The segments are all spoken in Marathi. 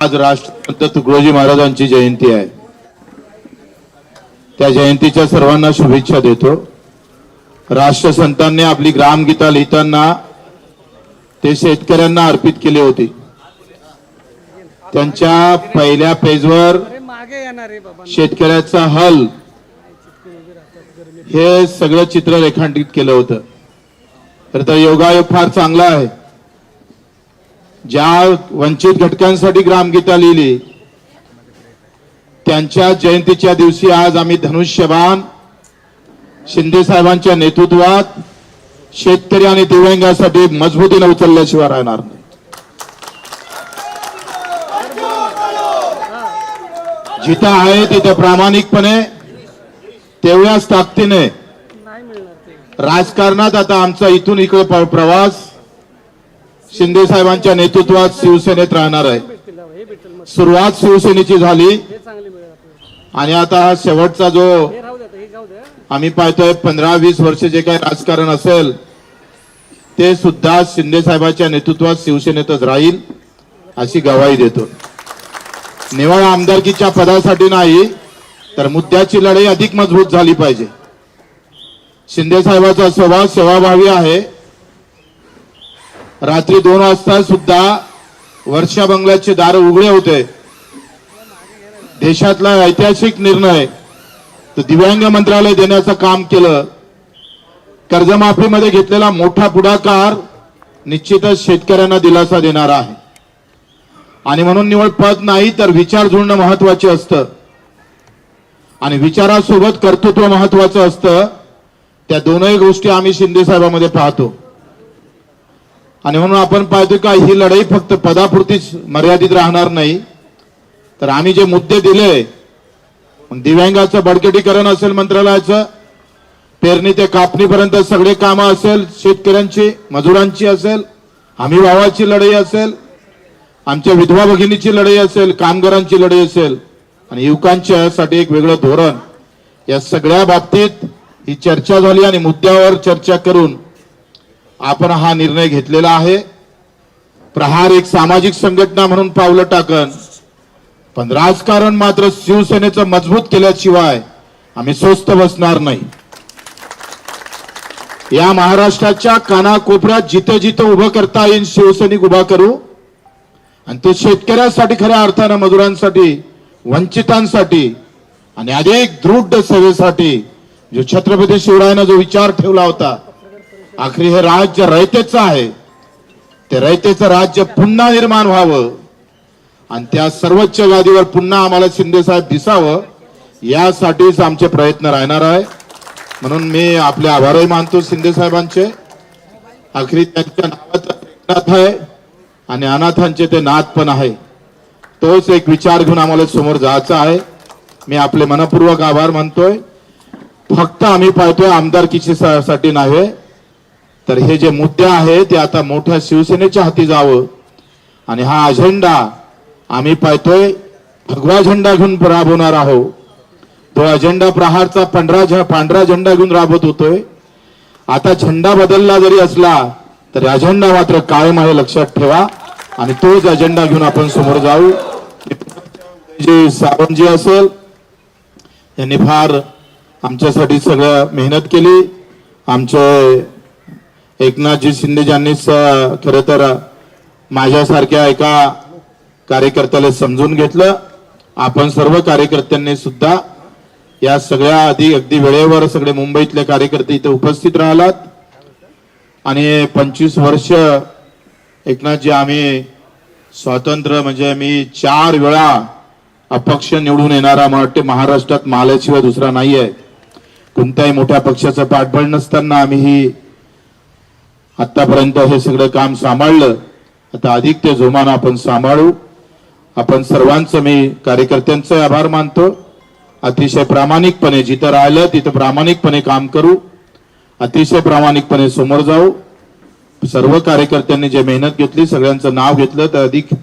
आज राष्ट्रसंत तुकडोजी महाराजांची जयंती आहे। त्या जयंतीच्या सर्वांना शुभेच्छा देतो। राष्ट्रसंतांनी आपली ग्रामगीता लिहिताना ते शेतकऱ्यांना अर्पित केले होते। त्यांच्या पहिल्या पेजवर शेतकऱ्याचा हल हे सगळं चित्र रेखांकित केलं होतं। तर योगायोग फार चांगला आहे। ज्या वंचित घटकांसाठी ग्रामगीता लिहिली त्यांच्या जयंतीच्या दिवशी आज आम्ही धनुष्यबाण शिंदे साहेबांच्या नेतृत्वात शेतकरी आणि दिव्यांगांसाठी मजबूतीने उचलल्याशिवाय राहणार नाही। जिथं आहे तिथे प्रामाणिकपणे तेवढ्याच ताकदीने राजकारणात आता आमचा इथून इकडे प्रवास शिंदे साहेबांच्या नेतृत्वात शिवसेनेत राहणार आहे। सुरुवात शिवसेनेची झाली आणि आता हा शेवटचा जो आम्ही पाहतोय 15-20 वर्ष जे काही राजकारण असेल ते सुद्धा शिंदे साहेबांच्या नेतृत्वात शिवसेनेतच राहील अशी ग्वाही देतो। निवड आमदारकीच्या पदासाठी नाही तर मुद्द्याची लढाई अधिक मजबूत झाली पाहिजे। शिंदे साहेबांचा स्वभाव सेवाभावी आहे। रात्री 2 वाजता सुद्धा वर्षा बंगल्याचे दार उघडे होते। देशातला ऐतिहासिक निर्णय तो दिव्यांग मंत्रालय देण्याचं काम केलं। कर्जमाफीमध्ये घेतलेला मोठा पुढाकार निश्चितच शेतकऱ्यांना दिलासा देणारा आहे आणि म्हणून निवड पद नाही तर विचार जुळणं महत्वाचे असतं आणि विचारासोबत कर्तृत्व महत्वाचं असतं। त्या दोनही गोष्टी आम्ही शिंदे साहेबांमध्ये पाहतो आणि म्हणून आपण पाहतो का ही लढाई फक्त पदापुरतीच मर्यादित राहणार नाही तर आम्ही जे मुद्दे दिले दिव्यांगाचं बळकटीकरण असेल, मंत्रालयाचं पेरणी ते कापणीपर्यंत सगळे कामं असेल, शेतकऱ्यांची मजुरांची असेल, हमी भावाची लढाई असेल, आमच्या विधवा भगिनीची लढाई असेल, कामगारांची लढाई असेल आणि युवकांच्यासाठी एक वेगळं धोरण, या सगळ्या बाबतीत ही चर्चा झाली आणि मुद्द्यावर चर्चा करून आपण हा निर्णय घेतलेला आहे। प्रहार एक सामाजिक संघटना म्हणून पावलं टाकन पण राजकारण मात्र शिवसेनेचं मजबूत केल्याशिवाय आम्ही स्वस्थ बसणार नाही। या महाराष्ट्राच्या कानाकोपऱ्यात जिथे जिथे उभं करता येईल शिवसैनिक उभा करू आणि ते शेतकऱ्यांसाठी, खऱ्या अर्थानं मजुरांसाठी, वंचितांसाठी आणि अधिक दृढ सेवेसाठी जो छत्रपती शिवरायाने जो विचार ठेवला होता, आखरी हे राज्य रयतेचं आहे, ते रयतेचं राज्य पुन्हा निर्माण व्हावं आणि त्या सर्वोच्च गादीवर पुन्हा आम्हाला शिंदे साहेब दिसावं यासाठीच आमचे प्रयत्न राहणार आहे। म्हणून मी आपले आभारही मानतो शिंदे साहेबांचे। आखरी त्यांच्या नावाचा नाथ आहे आणि अनाथांचे ते नाथ पण आहे। तोच एक विचार घेऊन आम्हाला समोर जायचं आहे। मी आपले मनपूर्वक आभार मानतोय। फक्त आम्ही पाहतोय आमदारकीची साठी नाही तर हे जे मुद्दे आहे ते आता मोठ्या शिवसेनेच्या हाती जावं आणि हा अजेंडा आम्ही पाहतोय भगवा झेंडा घेऊन राबवणार आहोत। तो अजेंडा प्रहारचा पांढरा झेंडा घेऊन राबवत होतोय। आता झेंडा बदलला जरी असला तरी अजेंडा मात्र कायम आहे, लक्षात ठेवा आणि तोच अजेंडा घेऊन आपण समोर जाऊ। जे सावंतजी असेल यांनी फार आमच्यासाठी सगळं मेहनत केली। आमचे एकनाथजी शिंदे यांनी खरं तर माझ्यासारख्या एका कार्यकर्त्याला समजून घेतलं। आपण सर्व कार्यकर्त्यांनी सुद्धा या सगळ्या अगदी वेळेवर सगळे मुंबईतले कार्यकर्ते इथे उपस्थित राहिलात आणि 25 वर्ष एकनाथजी आम्ही स्वातंत्र्य म्हणजे मी 4 वेळा अपक्ष निवडून येणारा मला वाटते महाराष्ट्रात माल्याशिवाय दुसरा नाही आहे। कोणत्याही मोठ्या पक्षाचं पाठबळ नसताना आम्ही आतापर्यंत हे सगळं काम सांभाळलं। आता अधिक ते जोमानं आपण सांभाळू। आपण सर्वांचं मी कार्यकर्त्यांचे आभार मानतो। अतिशय प्रामाणिकपणे जिथं राहिलं तिथं प्रामाणिकपणे काम करू, अतिशय प्रामाणिकपणे समोर जाऊ। सर्व कार्यकर्त्यांनी जे मेहनत घेतली सगळ्यांचं नाव घेतलं तर अधिक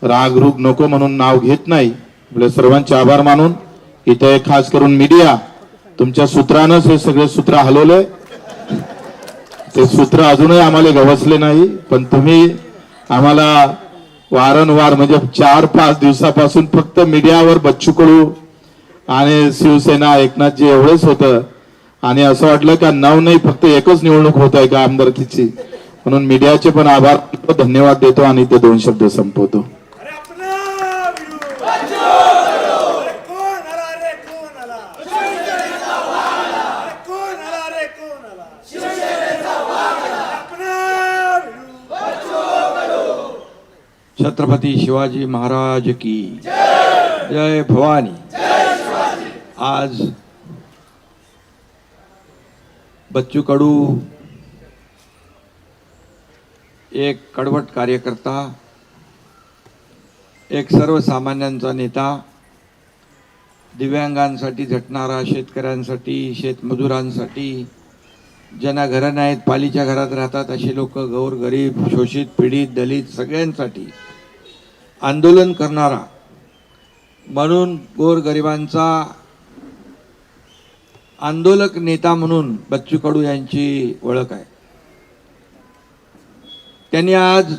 रागरूग नको म्हणून नाव घेत नाही। आपल्या सर्वांचे आभार मानून इथे खास करून मीडिया तुमच्या सूत्रानंच हे सगळे सूत्र हलवले। ते सूत्र अजूनही आम्हाला गवसले नाही पण तुम्ही आम्हाला वारंवार म्हणजे 4-5 दिवसापासून फक्त मीडियावर बच्चू कडू आणि शिवसेना एकनाथजी एवढंच होतं आणि असं वाटलं का नाही फक्त एकच निवडणूक होत आहे का आमदारकीची, म्हणून मीडियाचे पण आभार, धन्यवाद देतो आणि ते 2 शब्द संपवतो. छत्रपती शिवाजी महाराज की जय भवानी. आज बच्चू कडू एक कडवट कार्यकर्ता, एक सर्वसामान्यांचा नेता, दिव्यांगांसाठी झटणारा, शेतकऱ्यांसाठी, शेतमजुरांसाठी, ज्यांना घरं नाहीत, पालीच्या घरात राहतात असे लोक, गोरगरीब, शोषित, पीडित, दलित सगळ्यांसाठी आंदोलन करणारा, म्हणून गोरगरिबांचा आंदोलक नेता म्हणून बच्चू कडू यांची ओळख आहे. त्यांनी आज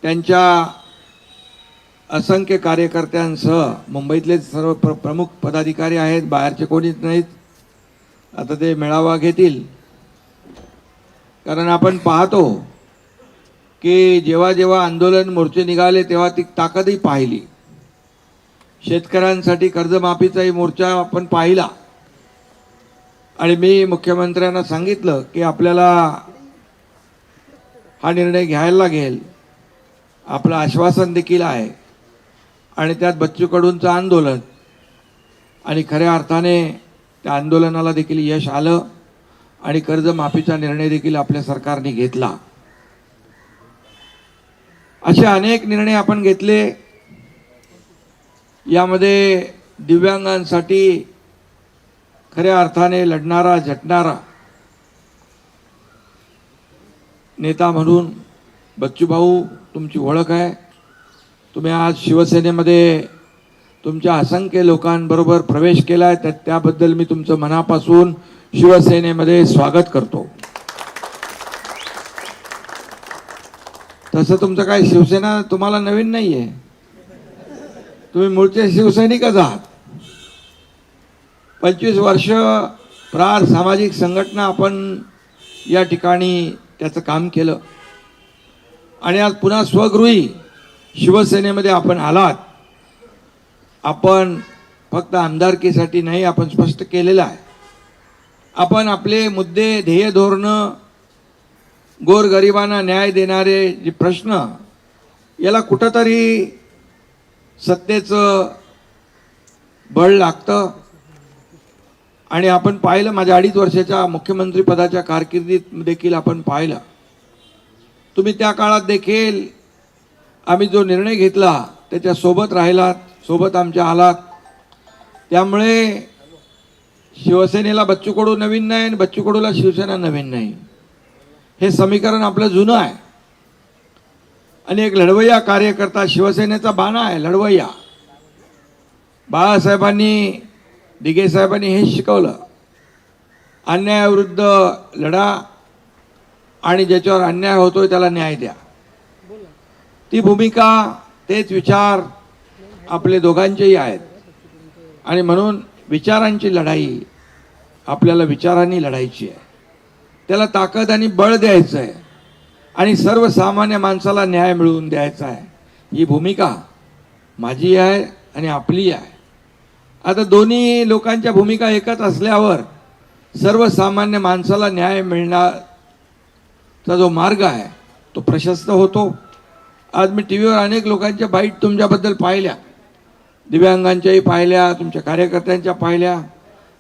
त्यांच्या असंख्य कार्यकर्त्यांसह, मुंबईतले सर्व प्रमुख पदाधिकारी आहेत, बाहेरचे कोणीच नाहीत, आता ते मेळावा घेतील. कारण आपण पाहतो की जेव्हा जेव्हा आंदोलन मोर्चे निघाले तेव्हा ती ताकदही पाहिली. शेतकऱ्यांसाठी कर्जमाफीचाही मोर्चा आपण पाहिला आणि मी मुख्यमंत्र्यांना सांगितलं की आपल्याला हा निर्णय घ्यायला लागेल, आपलं आश्वासन देखील आहे आणि त्यात बच्चू कडूंचं आंदोलन आणि खऱ्या अर्थाने त्या आंदोलनाला देखील यश आलं आणि कर्जमाफीचा निर्णय देखील आपल्या सरकारने घेतला. असे अनेक निर्णय आपण घेतले. यामध्ये दिव्यांगांसाठी खऱ्या अर्थाने लढणारा, झटणारा नेता म्हणून बच्चू भाऊ तुमची ओळख आहे. तुम्ही आज शिवसेनेमध्ये तुमच्या असंख्य लोकांबरोबर प्रवेश केलाय, त्याबद्दल मी तुमचं मनापासून शिवसेनेमध्ये स्वागत करतो. तसं तुमचं काय शिवसेना तुम्हाला नवीन नाहीये, तुम्ही मूळचे शिवसैनिकच आहात. 25 वर्ष प्रार सामाजिक संघटना आपण या ठिकाणी त्याचं काम केलं आणि आज पुन्हा स्वगृही शिवसेनेमध्ये आपण आलात. आपण फक्त आमदारकीसाठी नाही, आपण स्पष्ट केलेलं आहे, आपण आपले मुद्दे, ध्येय, धोरणं, गोरगरिबांना न्याय देणारे जे प्रश्न, याला कुठंतरी सत्तेचं बळ लागतं. आणि आपण पाहिलं, माझ्या 2.5 वर्षाच्या मुख्यमंत्री पदाच्या कारकिर्दीत देखील आपण पाहिलं, तुम्ही त्या काळात देखील आम्ही जो निर्णय घेतला त्याच्या सोबत राहिलात, सोबत आमच्या आलात. त्यामुळे शिवसेनेला बच्चू कडू नवीन नाही आणि बच्चू कडूला शिवसेना नवीन नाही, हे समीकरण आपलं जुनं आहे. आणि एक लढवय्या कार्यकर्ता, शिवसेनेचा बाणा आहे लढवय्या. बाळासाहेबांनी, दिघे साहेबांनी हेच शिकवलं, अन्यायाविरुद्ध लढा आणि ज्याच्यावर अन्याय होतोय त्याला न्याय द्या. ती भूमिका, तेच विचार आपले दोघांचेही आहेत. आणि म्हणून विचारांची लढाई आपल्याला विचारांनी लढायची आहे, त्याला ताकद आणि बळ द्यायचं आहे आणि सर्वसामान्य माणसाला न्याय मिळवून द्यायचा आहे. ही भूमिका माझी आहे आणि आपली आहे. आता दोन्ही लोकांच्या भूमिका एकच असल्यावर सर्वसामान्य माणसाला न्याय मिळण्याचा जो मार्ग आहे तो प्रशस्त होतो. आज मी टीव्हीवर अनेक लोकांच्या बाईट तुमच्याबद्दल पाहिल्या, दिव्यांगांच्याही पाहिल्या, तुमच्या कार्यकर्त्यांच्या पाहिल्या.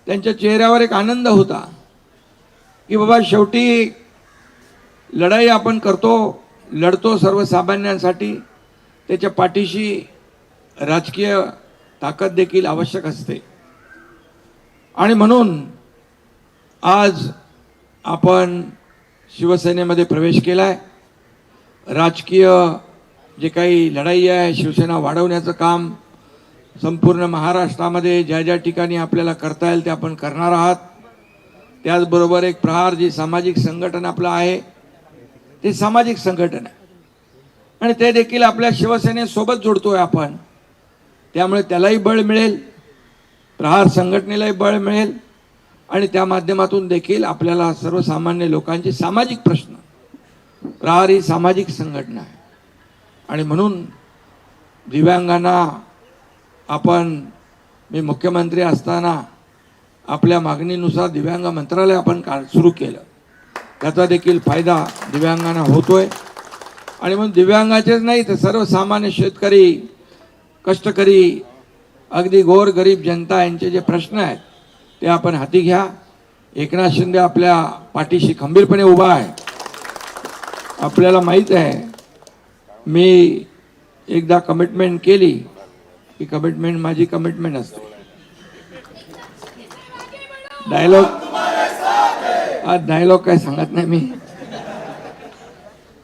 त्यांच्या चेहऱ्यावर एक आनंद होता की बाबा शेवटी लढाई आपण करतो, लढतो सर्वसामान्यांसाठी, त्याच्या पाठीशी राजकीय ताकद देखील आवश्यक असते. आणि म्हणून आज आपण शिवसेनेमध्ये प्रवेश केलाय. राजकीय जे काही लढाई आहे, शिवसेना वाढवण्याचं काम संपूर्ण महाराष्ट्रामध्ये ज्या ज्या ठिकाणी आपल्याला करता येईल ते आपण करणार आहात. त्याचबरोबर एक प्रहार, जी सामाजिक संघटन आपलं आहे, ते सामाजिक संघटन आहे. आणि ते देखील आपल्या शिवसेनेसोबत जोडतोय आपण. त्यामुळे त्यालाही बळ मिळेल, प्रहार संघटनेलाही बळ मिळेल आणि त्या माध्यमातून देखील आपल्याला सर्वसामान्य लोकांचे सामाजिक प्रश्न, प्रहार ही सामाजिक संघटना आहे आणि म्हणून दिव्यांगांना मी मुख्यमंत्री असताना आपल्या मागणीनुसार दिव्यांग मंत्रालय आपण सुरू केलं. त्याचा देखील फायदा दिव्यांगांना होतोय आणि म्हणून दिव्यांगाचेच नाही तर सर्वसामान्य शेतकरी, कष्टकरी, अगदी गोरगरीब जनता यांचे जे प्रश्न आहेत ते आपण हाती घ्या. एकनाथ शिंदे आपल्या पाठीशी खंबीरपणे उभा आहे. आपल्याला माहीत आहे, मी एकदा कमिटमेंट केली की कमिटमेंट माझी कमिटमेंट असते. डायलॉग काय सांगत नाही मी,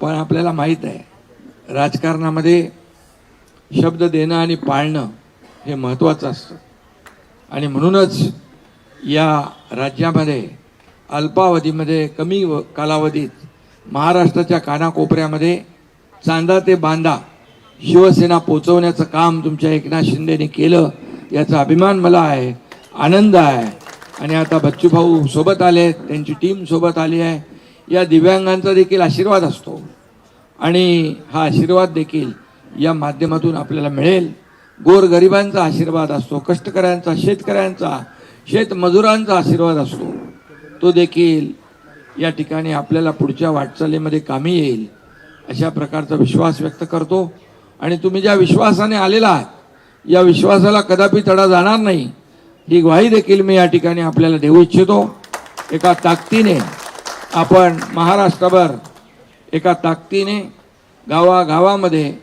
पण आपल्याला माहीत आहे राजकारणामध्ये शब्द देणं आणि पाळणं हे महत्त्वाचं असतं आणि म्हणूनच या राज्यामध्ये अल्पावधीमध्ये कमी कालावधीत महाराष्ट्राच्या कानाकोपऱ्यामध्ये चांदा ते बांदा शिवसेना पोचवण्याचं काम तुमच्या एकनाथ शिंदेने केलं. याचा अभिमान मला आहे, आनंद आहे. आणि आता बच्चू भाऊ सोबत आले, त्यांची टीम सोबत आली आहे. या दिव्यांगांचा देखील आशीर्वाद असतो आणि हा आशीर्वाद देखील या माध्यमातून आपल्याला मिळेल. गोरगरिबांचा आशीर्वाद असतो, कष्टकऱ्यांचा, शेतकऱ्यांचा, शेतमजुरांचा आशीर्वाद असतो. तो देखील या ठिकाणी आपल्याला पुढच्या वाटचालीमध्ये कामी येईल अशा प्रकारचा विश्वास व्यक्त करतो. आणि तुम्ही ज्या विश्वासाने आलेला आहात, या विश्वासाला कदापि तडा जाणार नाही ही ग्वाही देखील मी या ठिकाणी आपल्याला देऊ इच्छितो. एका ताकदीने आपण महाराष्ट्रभर, एका ताकदीने गावागावामध्ये,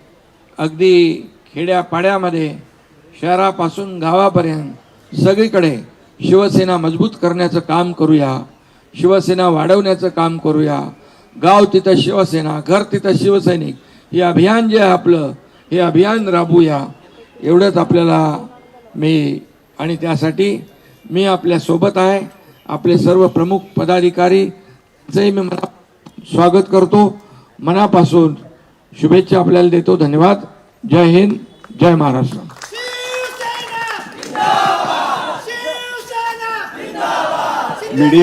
अगदी खेड्यापाड्यामध्ये, शहरापासून गावापर्यंत सगळीकडे शिवसेना मजबूत करण्याचं काम करूया, शिवसेना वाढवण्याचं काम करूया. गाव तिथं शिवसेना, घर तिथं शिवसैनिक, हे अभियान जे आहे आपलं, हे अभियान राबवूया. एवढंच आपल्याला आणि त्यासाठी मी आपल्या सोबत आहे. आपले सर्व प्रमुख पदाधिकारीचे मी स्वागत करतो, मनापासून शुभेच्छा आपल्याला देतो. धन्यवाद. जय हिंद, जय महाराष्ट्र. मीडिया